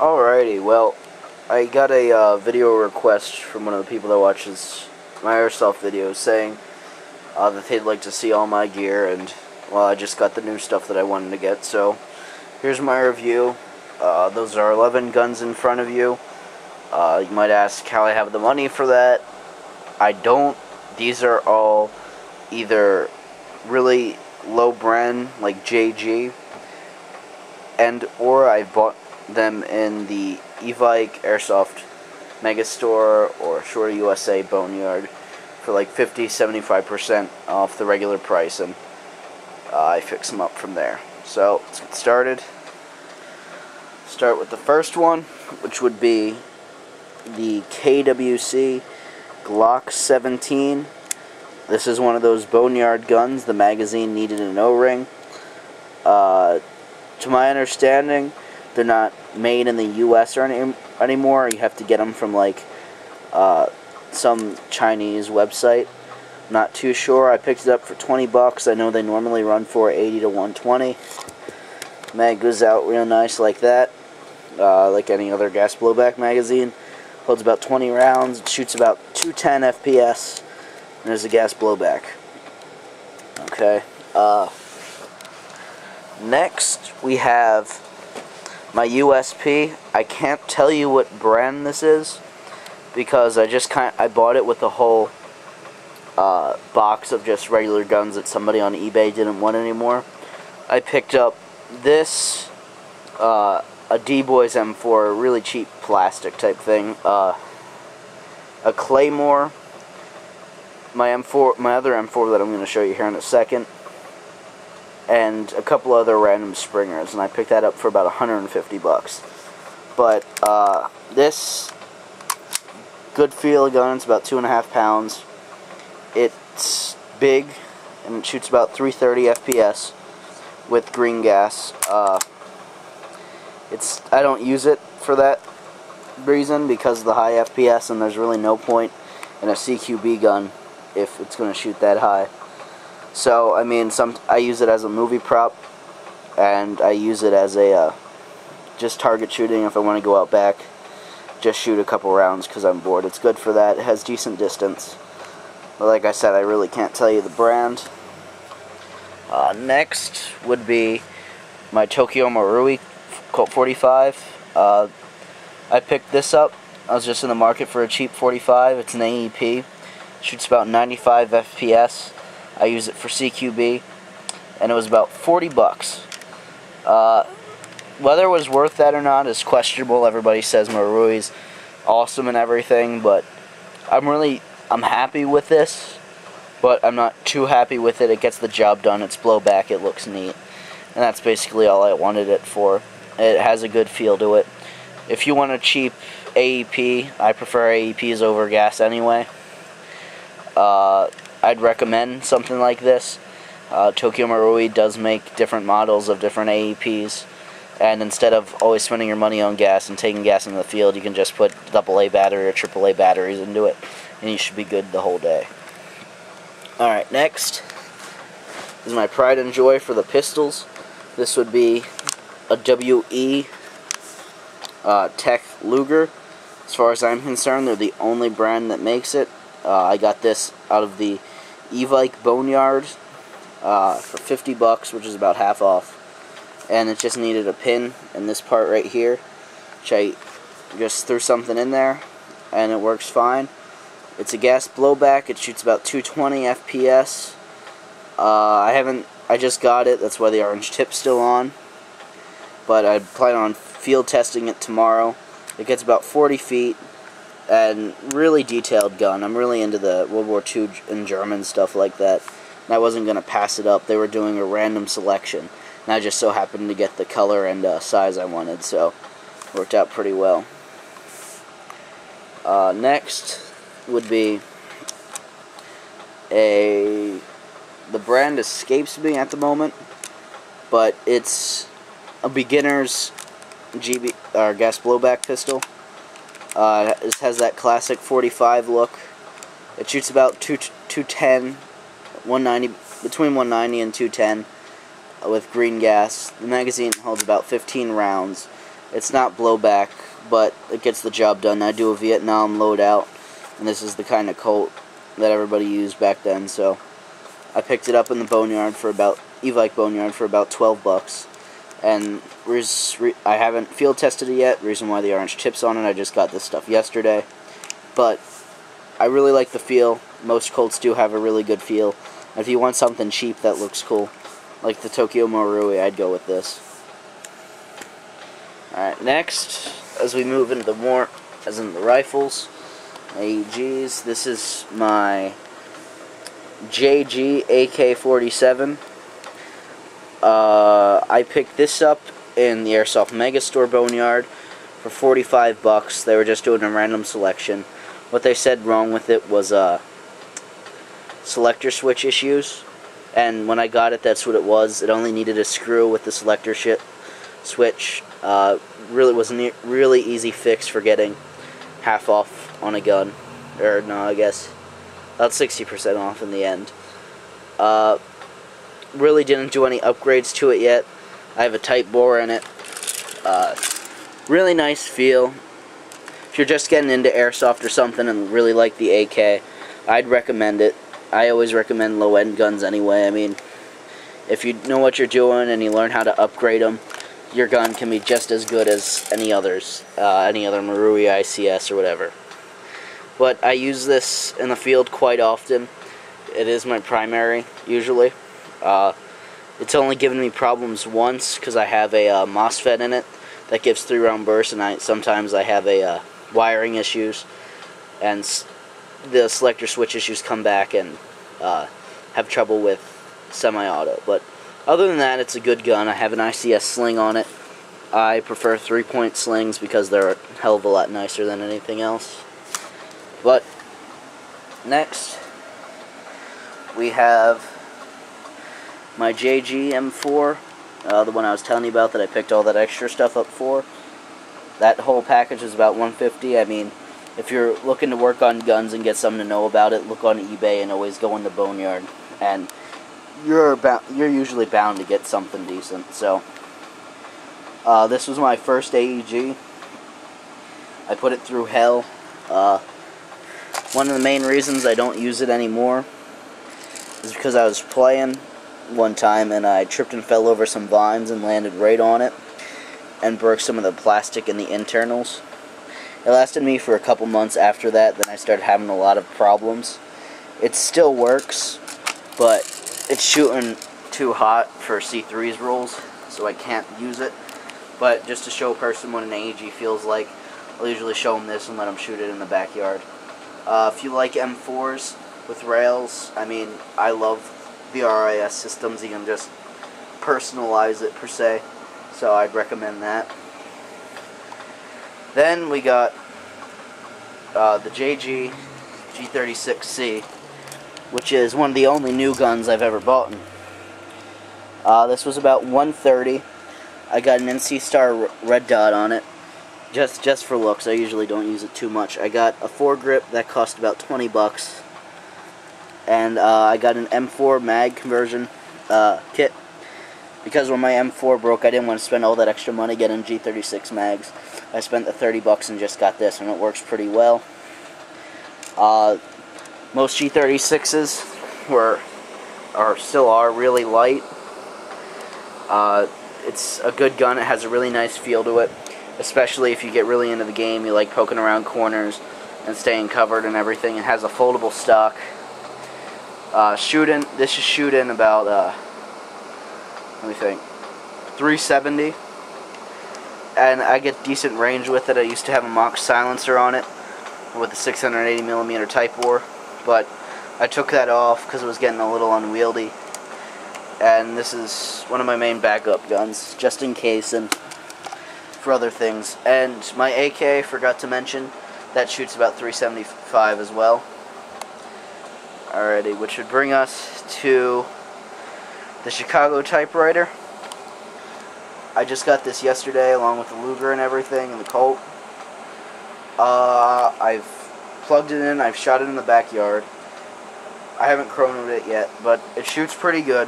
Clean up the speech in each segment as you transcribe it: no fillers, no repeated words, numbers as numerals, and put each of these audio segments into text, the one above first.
Alrighty, well, I got a video request from one of the people that watches my airsoft videos saying that they'd like to see all my gear, and, well, I just got the new stuff that I wanted to get, so here's my review. Those are 11 guns in front of you. You might ask how I have the money for that. I don't. These are all either really low brand, like JG, or I bought them in the Evike Airsoft Megastore or Shorty USA Boneyard for like 50-75% off the regular price, and I fix them up from there. So let's get started. Start with the first one, which would be the KWC Glock 17. This is one of those Boneyard guns. The magazine needed an O-ring. To my understanding, they're not made in the U.S. anymore. You have to get them from like some Chinese website. Not too sure. I picked it up for 20 bucks. I know they normally run for 80 to 120. Mag goes out real nice like that, like any other gas blowback magazine. Holds about 20 rounds. It shoots about 210 FPS. And there's a gas blowback. Okay. Next, we have my USP. I can't tell you what brand this is because I bought it with the whole box of just regular guns that somebody on eBay didn't want anymore. I picked up this a D-Boys M4, a really cheap plastic type thing. A Claymore. My other M4 that I'm going to show you here in a second, and a couple other random Springers, and I picked that up for about 150 bucks. But this good feel gun, it's about 2.5 pounds. It's big and it shoots about 330 FPS with green gas. I don't use it for that reason because of the high FPS, and there's really no point in a CQB gun if it's going to shoot that high. So, I mean, I use it as a movie prop, and I use it as a just target shooting if I want to go out back, just shoot a couple rounds because I'm bored. It's good for that. It has decent distance. But like I said, I really can't tell you the brand. Next would be my Tokyo Marui Colt 45. I picked this up. I was just in the market for a cheap 45. It's an AEP. Shoots about 95 FPS. I use it for CQB, and it was about 40 bucks. Whether it was worth that or not is questionable. Everybody says Marui's awesome and everything, but I'm happy with this, but I'm not too happy with it. It gets the job done. It's blowback. It looks neat, and that's basically all I wanted it for. It has a good feel to it. If you want a cheap AEP, I prefer AEPs over gas anyway. I'd recommend something like this. Tokyo Marui does make different models of different AEPs, and instead of always spending your money on gas and taking gas in the field, you can just put AA battery or AAA batteries into it, and you should be good the whole day. Alright, next is my pride and joy for the pistols. This would be a WE Tech Luger. As far as I'm concerned, they're the only brand that makes it. I got this out of the Evike Boneyard for 50 bucks, which is about half off. And it just needed a pin in this part right here, which I just threw something in there, and it works fine. It's a gas blowback. It shoots about 220 FPS. I just got it. That's why the orange tip's still on. But I plan on field testing it tomorrow. It gets about 40 feet. And really detailed gun. I'm really into the World War II and German stuff like that. And I wasn't going to pass it up. They were doing a random selection. And I just so happened to get the color and size I wanted. So, it worked out pretty well. Next would be the brand escapes me at the moment. But it's a beginner's gas blowback pistol. It has that classic 45 look. It shoots about 210, 190, between 190 and 210 with green gas. The magazine holds about 15 rounds. It's not blowback, but it gets the job done. I do a Vietnam loadout, and this is the kind of Colt that everybody used back then, so I picked it up in the boneyard for about, Evike boneyard for about 12 bucks. And I haven't field tested it yet, reason why the orange tips on it, I just got this stuff yesterday. But I really like the feel. Most Colts do have a really good feel. If you want something cheap that looks cool, like the Tokyo Marui, I'd go with this. Alright, next, as we move into the more, as in the rifles, AEGs, this is my JG AK-47. I picked this up in the Airsoft Megastore Boneyard for 45 bucks. They were just doing a random selection. What they said wrong with it was selector switch issues, and when I got it, that's what it was. It only needed a screw with the selector switch. Really was a really easy fix for getting half off on a gun, or no, I guess about 60% off in the end. Really didn't do any upgrades to it yet. I have a tight bore in it. Really nice feel. If you're just getting into airsoft or something and really like the AK, I'd recommend it. I always recommend low-end guns anyway. I mean, if you know what you're doing and you learn how to upgrade them, your gun can be just as good as any others, any other Marui ICS or whatever. But I use this in the field quite often. It is my primary, usually. It's only given me problems once because I have a MOSFET in it that gives 3-round bursts, and sometimes I have a wiring issues, and the selector switch issues come back and have trouble with semi-auto. But other than that, it's a good gun. I have an ICS sling on it. I prefer 3-point slings because they're a hell of a lot nicer than anything else. But next, we have my JG M4, the one I was telling you about that I picked all that extra stuff up for. That whole package is about $150. I mean, if you're looking to work on guns and get something to know about it, look on eBay and always go in the boneyard. And you're usually bound to get something decent. So, this was my first AEG. I put it through hell. One of the main reasons I don't use it anymore is because I was playing one time and I tripped and fell over some vines and landed right on it and broke some of the plastic in the internals. It lasted me for a couple months after that. Then I started having a lot of problems. It still works, but it's shooting too hot for C3's rules, so I can't use it. But just to show a person what an AEG feels like, I'll usually show them this and let them shoot it in the backyard. If you like M4s with rails, I mean, I love the RIS systems. You can just personalize it per se, so I'd recommend that. Then we got the JG G36C, which is one of the only new guns I've ever bought. This was about $130. I got an NC Star red dot on it, just for looks. I usually don't use it too much. I got a foregrip that cost about 20 bucks. And I got an M4 mag conversion kit, because when my M4 broke, I didn't want to spend all that extra money getting G36 mags. I spent the 30 bucks and just got this, and it works pretty well. Most G36s still are really light. It's a good gun. It has a really nice feel to it, especially if you get really into the game. You like poking around corners and staying covered and everything. It has a foldable stock. This is shooting about, let me think, 370, and I get decent range with it. I used to have a Mach silencer on it with a 680mm type bore, but I took that off because it was getting a little unwieldy, and this is one of my main backup guns, just in case and for other things. And my AK, forgot to mention, that shoots about 375 as well. Alrighty, which would bring us to the Chicago typewriter. I just got this yesterday along with the Luger and everything and the Colt. I've plugged it in, I've shot it in the backyard. I haven't chronoed it yet, but it shoots pretty good.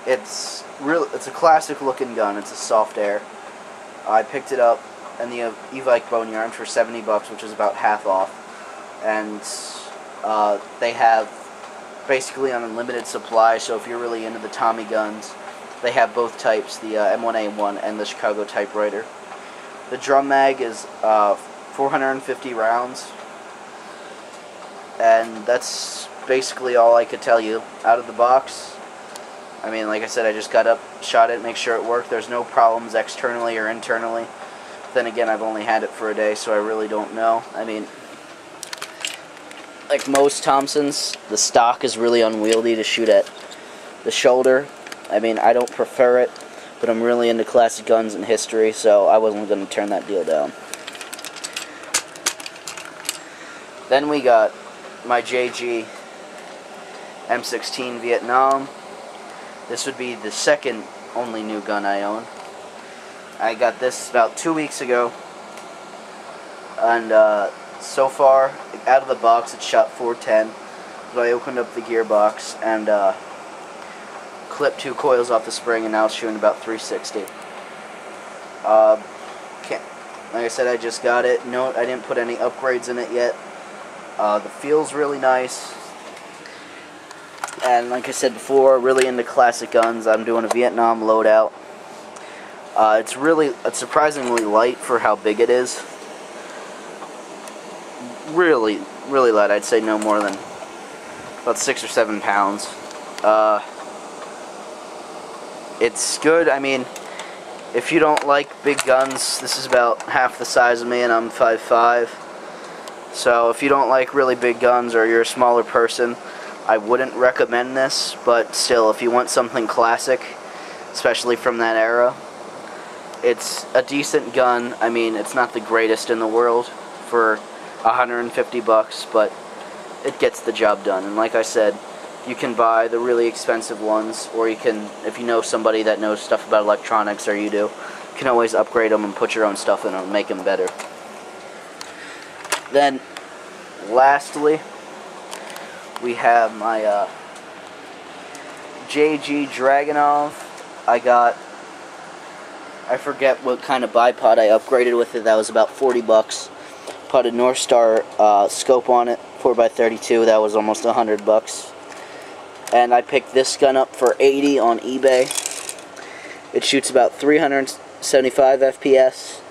It's a classic looking gun. It's a soft air. I picked it up in the Evike Boneyard for $70, which is about half off. And they have basically an unlimited supply, so if you're really into the Tommy guns, they have both types, the M1A1 and the Chicago Typewriter. The drum mag is 450 rounds, and that's basically all I could tell you out of the box. I mean, like I said, I just got up, shot it, make sure it worked. There's no problems externally or internally. Then again, I've only had it for a day, so I really don't know. I mean, like most Thompsons, the stock is really unwieldy to shoot at the shoulder. I mean, I don't prefer it, but I'm really into classic guns and history, so I wasn't going to turn that deal down. Then we got my JG M16 Vietnam. This would be the second only new gun I own. I got this about 2 weeks ago, and so far, out of the box, it shot 410. But I opened up the gearbox and clipped 2 coils off the spring, and now it's shooting about 360. Like I said, I just got it. No, I didn't put any upgrades in it yet. The feel's really nice. And like I said before, really into classic guns. I'm doing a Vietnam loadout. It's surprisingly light for how big it is. Really light. I'd say no more than about 6 or 7 pounds. It's good. I mean, if you don't like big guns, this is about half the size of me, and I'm 5'5". So if you don't like really big guns, or you're a smaller person, I wouldn't recommend this. But still, if you want something classic, especially from that era, it's a decent gun. I mean, it's not the greatest in the world for $150, but it gets the job done. And like I said, you can buy the really expensive ones, or you can, if you know somebody that knows stuff about electronics, or you do, you can always upgrade them and put your own stuff in them and make them better. Then, lastly, we have my JG Dragunov. I forget what kind of bipod I upgraded with it. That was about $40. Put a North Star scope on it, 4x32. That was almost $100. And I picked this gun up for $80 on eBay. It shoots about 375 FPS.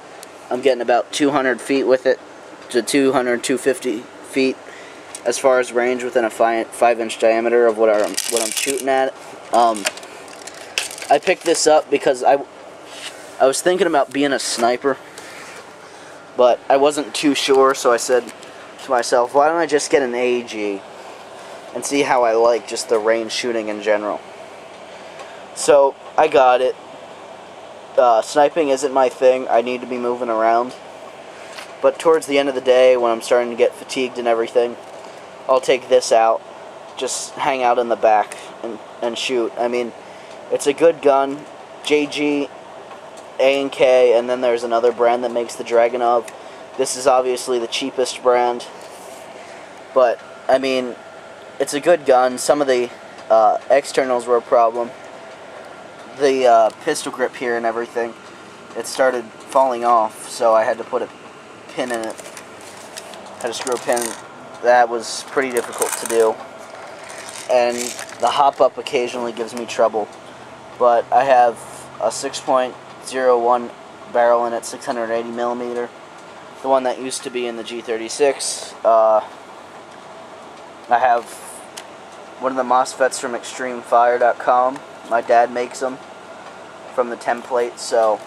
I'm getting about 200 feet with it, to 200, 250 feet as far as range within a 5-inch diameter of what I'm shooting at. I picked this up because I was thinking about being a sniper, but I wasn't too sure, so I said to myself, why don't I just get an AEG and see how I like just the range shooting in general. So I got it. Sniping isn't my thing. I need to be moving around. But towards the end of the day, when I'm starting to get fatigued and everything, I'll take this out, just hang out in the back and shoot. I mean, it's a good gun. JG, A&K, and then there's another brand that makes the Dragunov. This is obviously the cheapest brand, but I mean, it's a good gun. Some of the externals were a problem. The pistol grip here and everything, it started falling off, so I had to put a pin in it. Had to screw a pin. That was pretty difficult to do, and the hop up occasionally gives me trouble. But I have a 6.01 barrel in it, 680 millimeter. The one that used to be in the G36. I have one of the MOSFETs from ExtremeFire.com. My dad makes them from the template, so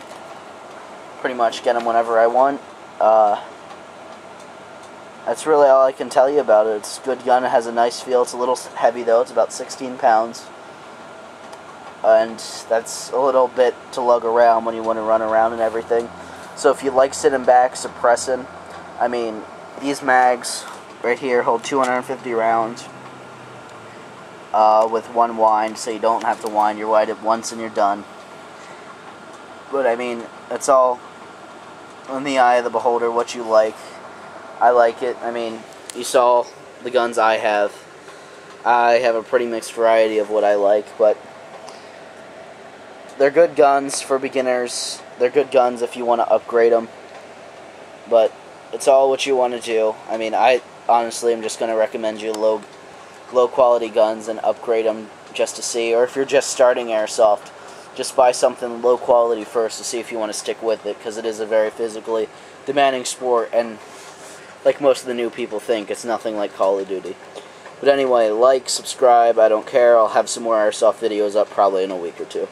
pretty much get them whenever I want. That's really all I can tell you about it. It's a good gun. It has a nice feel. It's a little heavy, though. It's about 16 pounds. And that's a little bit to lug around when you want to run around and everything. So if you like sitting back, suppressing, I mean, these mags right here hold 250 rounds with one wind, so you don't have to wind. You wind it once and you're done. But I mean, it's all in the eye of the beholder, what you like. I like it. I mean, you saw the guns I have. I have a pretty mixed variety of what I like, but they're good guns for beginners. They're good guns if you want to upgrade them, but it's all what you want to do. I mean, I honestly am just going to recommend you low quality guns and upgrade them just to see, or if you're just starting airsoft, just buy something low quality first to see if you want to stick with it, because it is a very physically demanding sport, and like most of the new people think, it's nothing like Call of Duty. But anyway, like, subscribe, I don't care. I'll have some more airsoft videos up probably in a week or two.